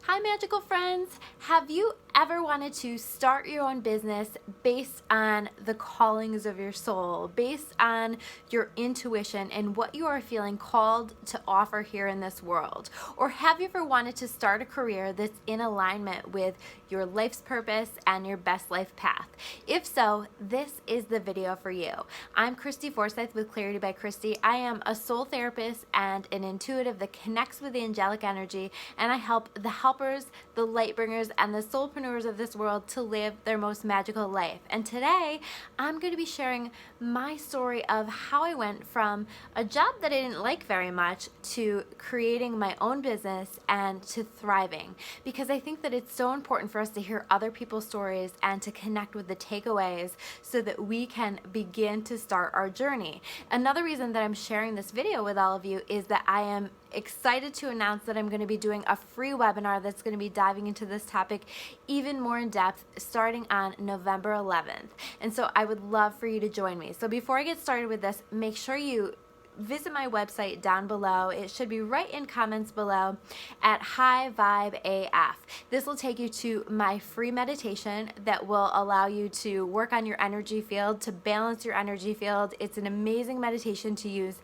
Hi magical friends! Have you ever wanted to start your own business based on the callings of your soul, based on your intuition and what you are feeling called to offer here in this world? Or have you ever wanted to start a career that's in alignment with your life's purpose and your best life path? If so, this is the video for you. I'm Christy Forsyth with Clarity by Christy. I am a soul therapist and an intuitive that connects with the angelic energy, and I help the helpers, the light bringers, and the soulpreneurs of this world to live their most magical life. And today I'm going to be sharing my story of how I went from a job that I didn't like very much to creating my own business and to thriving, because I think that it's so important for us to hear other people's stories and to connect with the takeaways so that we can begin to start our journey. Another reason that I'm sharing this video with all of you is that I am excited to announce that I'm going to be doing a free webinar that's going to be diving into this topic even more in depth starting on November 11th. And so I would love for you to join me. So before I get started with this, make sure you visit my website down below. It should be right in comments below at High Vibe AF. This will take you to my free meditation that will allow you to work on your energy field, to balance your energy field. It's an amazing meditation to use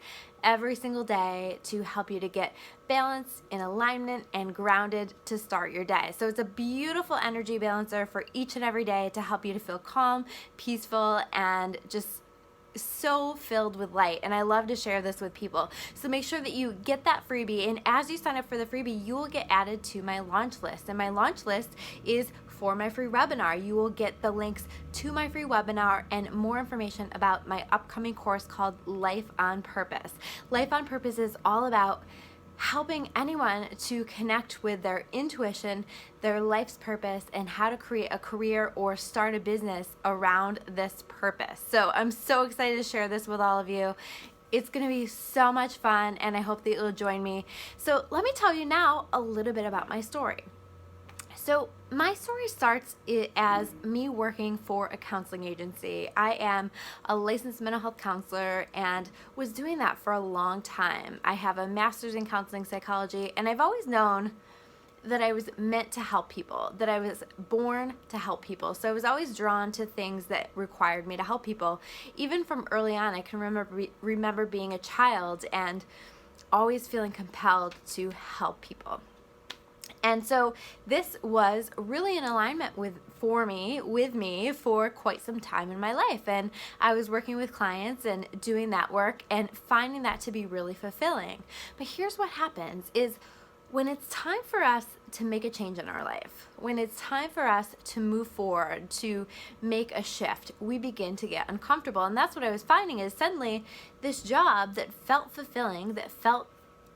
every single day to help you to get balanced, in alignment, and grounded to start your day. So it's a beautiful energy balancer for each and every day to help you to feel calm, peaceful, and just so filled with light. And I love to share this with people. So make sure that you get that freebie, and as you sign up for the freebie, you will get added to my launch list. And my launch list is for my free webinar. You will get the links to my free webinar and more information about my upcoming course called Life on Purpose. Life on Purpose is all about helping anyone to connect with their intuition, their life's purpose, and how to create a career or start a business around this purpose. So I'm so excited to share this with all of you. It's going to be so much fun, and I hope that you'll join me. So let me tell you now a little bit about my story. So my story starts as me working for a counseling agency. I am a licensed mental health counselor and was doing that for a long time. I have a master's in counseling psychology, and I've always known that I was meant to help people, that I was born to help people. So I was always drawn to things that required me to help people. Even from early on, I can remember being a child and always feeling compelled to help people. And so this was really in alignment with me for quite some time in my life. And I was working with clients and doing that work and finding that to be really fulfilling. But here's what happens is when it's time for us to make a change in our life, when it's time for us to move forward, to make a shift, we begin to get uncomfortable. And that's what I was finding is suddenly this job that felt fulfilling, that felt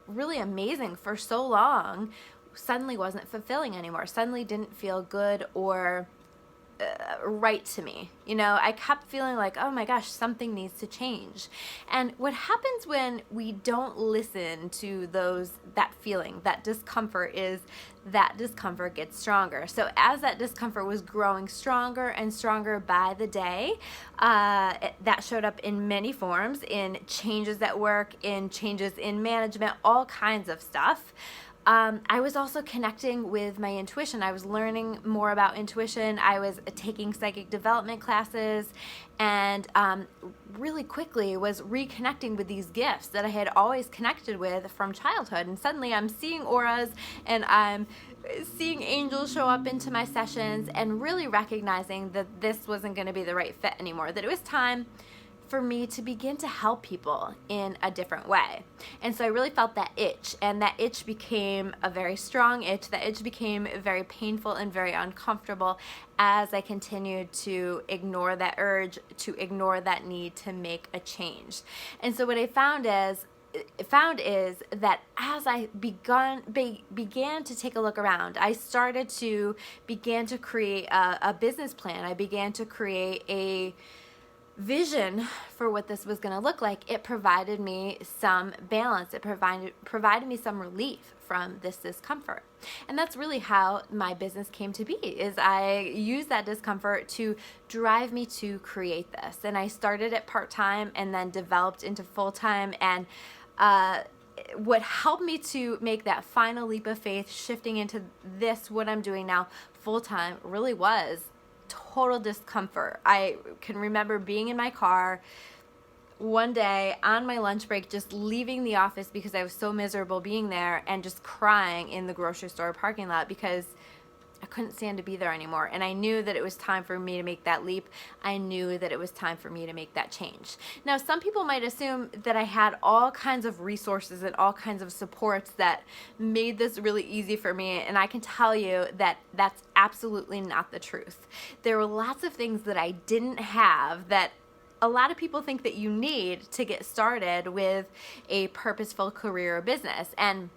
really amazing for so long, suddenly wasn't fulfilling anymore, suddenly didn't feel good or right to me. You know, I kept feeling like, oh my gosh, something needs to change. And what happens when we don't listen to that feeling, that discomfort, is that discomfort gets stronger. So as that discomfort was growing stronger and stronger by the day, that showed up in many forms, in changes at work, in changes in management, all kinds of stuff. I was also connecting with my intuition. I was learning more about intuition. I was taking psychic development classes, and really quickly was reconnecting with these gifts that I had always connected with from childhood. And suddenly I'm seeing auras, and I'm seeing angels show up into my sessions, and really recognizing that this wasn't going to be the right fit anymore, that it was time for me to begin to help people in a different way. And so I really felt that itch, and that itch became a very strong itch. That itch became very painful and very uncomfortable as I continued to ignore that urge, to ignore that need to make a change. And so what I found is that as I began to take a look around, I started to begin to create a business plan. I began to create a vision for what this was going to look like. It provided me some balance. It provided me some relief from this discomfort. And that's really how my business came to be, is I used that discomfort to drive me to create this. And I started it part-time and then developed into full-time, and what helped me to make that final leap of faith, shifting into this, what I'm doing now full time, really was total discomfort. I can remember being in my car one day on my lunch break, just leaving the office because I was so miserable being there, and just crying in the grocery store parking lot because I couldn't stand to be there anymore. And I knew that it was time for me to make that leap. I knew that it was time for me to make that change. Now, some people might assume that I had all kinds of resources and all kinds of supports that made this really easy for me. And I can tell you that that's absolutely not the truth. There were lots of things that I didn't have that a lot of people think that you need to get started with a purposeful career or business. And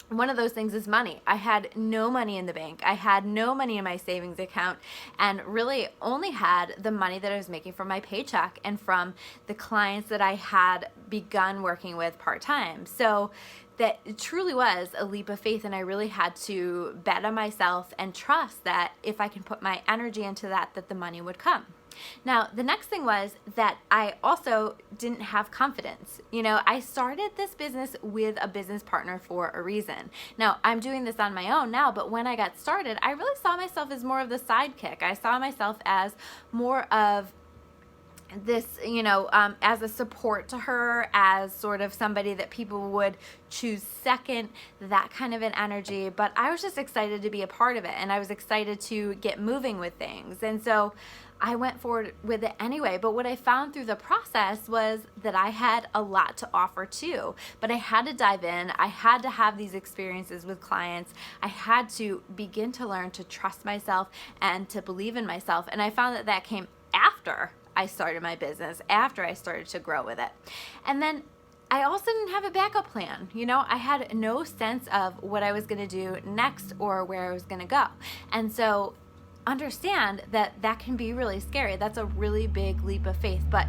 one of those things is money. I had no money in the bank. I had no money in my savings account, and really only had the money that I was making from my paycheck and from the clients that I had begun working with part-time. So that it truly was a leap of faith, and I really had to bet on myself and trust that if I can put my energy into that, that the money would come. Now, the next thing was that I also didn't have confidence. I started this business with a business partner for a reason. Now, I'm doing this on my own now, but when I got started, I really saw myself as more of the sidekick. I saw myself as more of this, as a support to her, as sort of somebody that people would choose second, that kind of an energy. But I was just excited to be a part of it, and I was excited to get moving with things. And so I went forward with it anyway. But what I found through the process was that I had a lot to offer too. But I had to dive in. I had to have these experiences with clients. I had to begin to learn to trust myself and to believe in myself. And I found that that came after I started my business, after I started to grow with it. And then I also didn't have a backup plan. I had no sense of what I was going to do next or where I was going to go. And so understand that that can be really scary. That's a really big leap of faith. But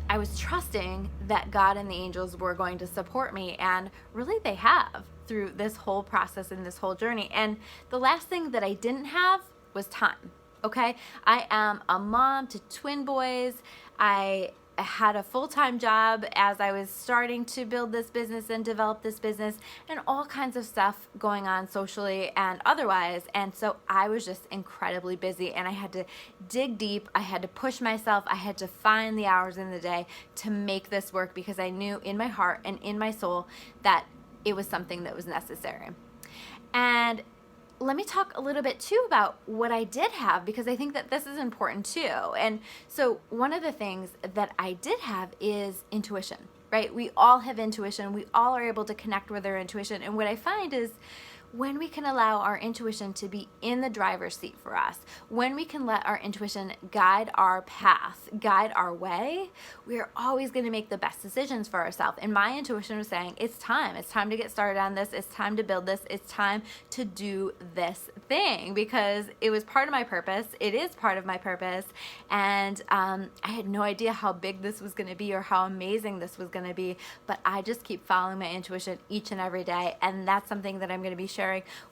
I was trusting that God and the angels were going to support me, and really they have through this whole process and this whole journey. And the last thing that I didn't have was time. Okay, I am a mom to twin boys. I had a full-time job as I was starting to build this business and develop this business, and all kinds of stuff going on socially and otherwise. And so I was just incredibly busy, and I had to dig deep. I had to push myself. I had to find the hours in the day to make this work, because I knew in my heart and in my soul that it was something that was necessary. And let me talk a little bit too about what I did have, because I think that this is important too. And so one of the things that I did have is intuition, right? We all have intuition. We all are able to connect with our intuition. And what I find is when we can allow our intuition to be in the driver's seat for us, when we can let our intuition guide our path, guide our way, we're always going to make the best decisions for ourselves. And my intuition was saying, it's time to get started on this. It's time to build this. It's time to do this thing, because it was part of my purpose. It is part of my purpose. And I had no idea how big this was going to be or how amazing this was going to be, but I just keep following my intuition each and every day. And that's something that I'm going to be sharing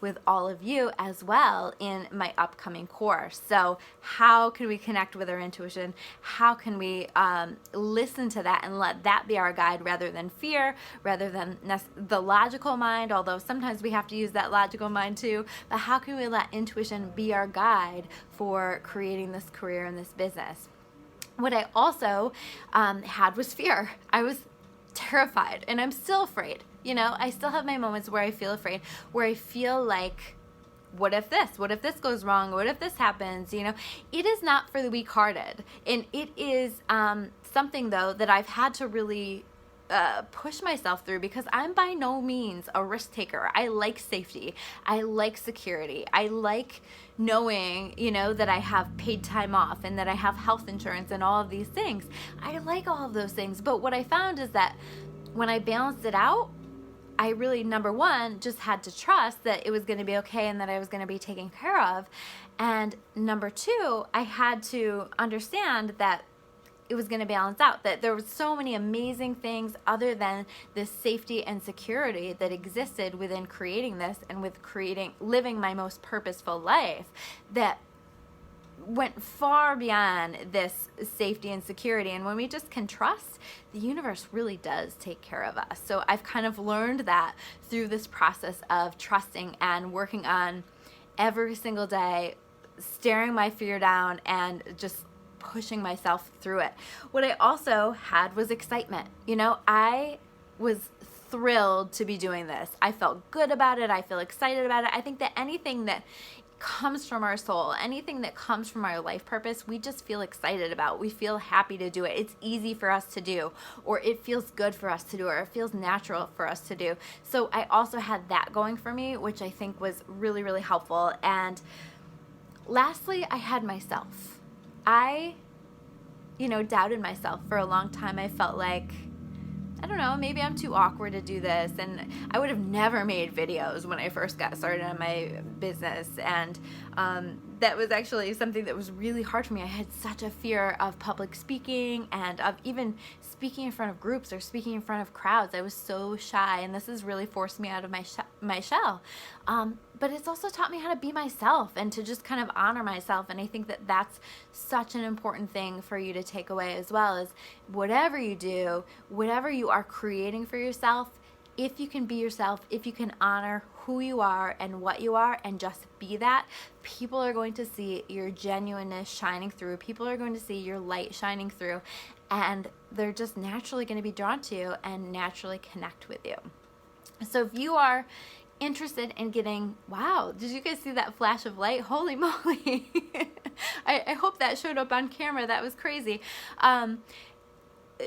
with all of you as well in my upcoming course. So how can we connect with our intuition? How can we listen to that and let that be our guide, rather than fear, rather than the logical mind, although sometimes we have to use that logical mind too. But how can we let intuition be our guide for creating this career and this business? What I also had was fear. I was terrified, and I'm still afraid. I still have my moments where I feel afraid, where I feel like, what if this goes wrong? What if this happens? It is not for the weak-hearted. And it is something, though, that I've had to really push myself through, because I'm by no means a risk taker. I like safety. I like security. I like knowing, that I have paid time off and that I have health insurance and all of these things. I like all of those things. But what I found is that when I balanced it out, I really, number one, just had to trust that it was going to be okay and that I was going to be taken care of. And number two, I had to understand that it was going to balance out, that there were so many amazing things other than this safety and security that existed within creating this and with living my most purposeful life, that went far beyond this safety and security. And when we just can trust, the universe really does take care of us. So I've kind of learned that through this process of trusting and working on every single day, staring my fear down and just pushing myself through it. What I also had was excitement. I was thrilled to be doing this. I felt good about it. I feel excited about it. I think that anything that comes from our soul, anything that comes from our life purpose, we just feel excited about. We feel happy to do it. It's easy for us to do, or it feels good for us to do, or it feels natural for us to do. So I also had that going for me, which I think was really, really helpful. And lastly, I had myself. I, doubted myself for a long time. I felt like, I don't know, maybe I'm too awkward to do this. And I would have never made videos when I first got started on my business. And that was actually something that was really hard for me. I had such a fear of public speaking and of even speaking in front of groups or speaking in front of crowds. I was so shy, and this has really forced me out of my shell. But it's also taught me how to be myself and to just kind of honor myself. And I think that that's such an important thing for you to take away as well, is whatever you do, whatever you are creating for yourself, if you can be yourself, if you can honor who you are and what you are and just be that, people are going to see your genuineness shining through. People are going to see your light shining through, and they're just naturally going to be drawn to you and naturally connect with you. So if you are interested in getting, wow, did you guys see that flash of light? Holy moly. I hope that showed up on camera. That was crazy.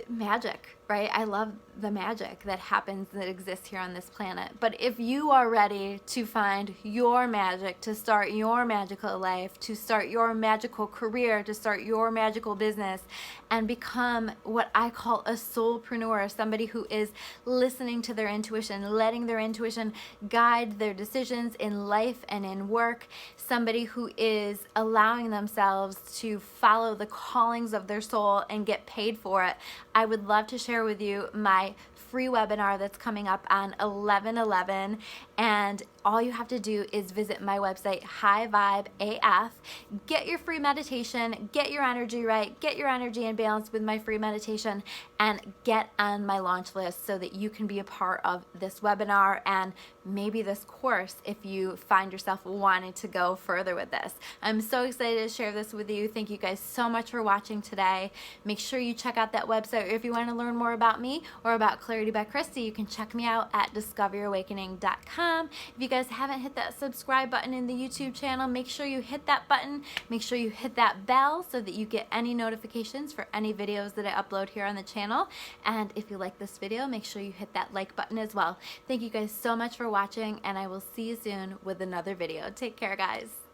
Magic, right? I love the magic that happens, that exists here on this planet. But if you are ready to find your magic, to start your magical life, to start your magical career, to start your magical business, and become what I call a soulpreneur, somebody who is listening to their intuition, letting their intuition guide their decisions in life and in work, somebody who is allowing themselves to follow the callings of their soul and get paid for it, I would love to share with you my free webinar that's coming up on 11/11, and all you have to do is visit my website, High Vibe AF, get your free meditation, get your energy right, get your energy in balance with my free meditation, and get on my launch list so that you can be a part of this webinar and maybe this course if you find yourself wanting to go further with this. I'm so excited to share this with you. Thank you guys so much for watching today. Make sure you check out that website. If you want to learn more about me or about Clarity by Christy, you can check me out at discoverawakening.com. If you guys haven't hit that subscribe button in the YouTube channel, make sure you hit that button. Make sure you hit that bell so that you get any notifications for any videos that I upload here on the channel. And if you like this video, make sure you hit that like button as well. Thank you guys so much for watching, and I will see you soon with another video. Take care, guys.